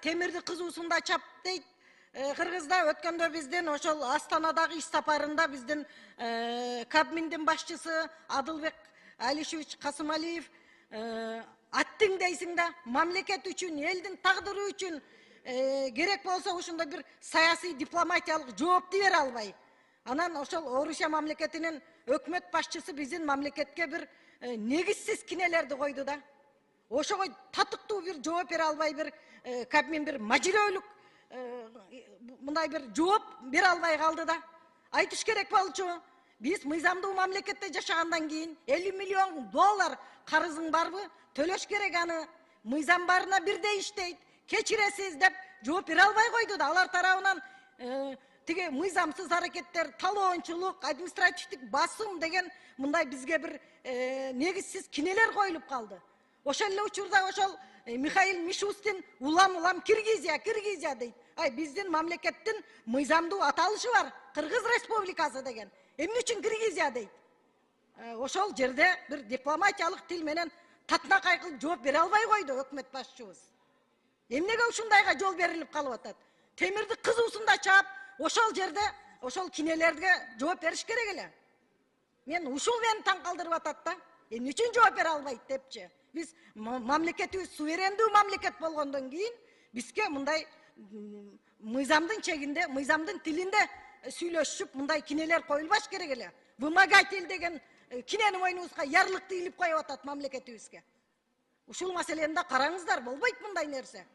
темирди кызуусунда чап дейт. Кыргызда өткөндө биздин ошол Астанадагы иш сапарында биздин Кабминдин башчысы Адылбек Алишевич Касымалиев аттың дейсиң да мамлекет үчүн, элдин тагдыры үчүн керек болсо ушундай бир саясий дипломатиялык жоопту бере албай. Анан ошол Орусия мамлекетинин өкмөт башчысы биздин мамлекетке бир негизсиз кинелерди койду да. Ошого татыктуу бир жооп бере албай, бир Кабмин бир мажирөлүк мындай бир жооп бере албай калды да. Айтыш керек болчу. Биз мыйзамдуу мамлекетте жашагандан кийин 50 миллион доллар карызың барбы? Төлөш керек аны. Мыйзам барына бирдей иштейт. Кечиресиз деп жооп бере албай койду да. Алар тарабынан тиги мыйзамсыз аракеттер, талоончулук, административдик басым деген мындай бизге бир негизсиз кинелер коюлуп калды. Ошол эле учурда ошол Михаил Мишустин улам Киргизия дейт. Биздин мамлекеттин мыйзамдуу аталышы бар, Кыргыз Республикасы деген. Эмне үчүн Киргизия дейт? Ошол жерде бир дипломатиялык тил менен татынакай кылып жооп бере албай койду өкмөт башчыбыз. Эмнеге ушундайга жол берилип калып атат? Темирди кызуусунда чаап, ошол жерде ошол кинелерге жооп бериш керек эле. Мен ушул мени таң калтырып атат да. Эмне үчүн жооп бере албайт депчи? Биз мамлекетибиз суверендүү мамлекет болгондон кийин бизге мындай мыйзамдын чегинде, мыйзамдын тилинде сүйлөшүп, мындай кинелер коюлбаш керек эле. Вымогатель деген кинени мойнубузга ярлыкты илип коюп атат мамлекетибизге. Ушул маселени да караңыздар, болбойт мындай нерсе.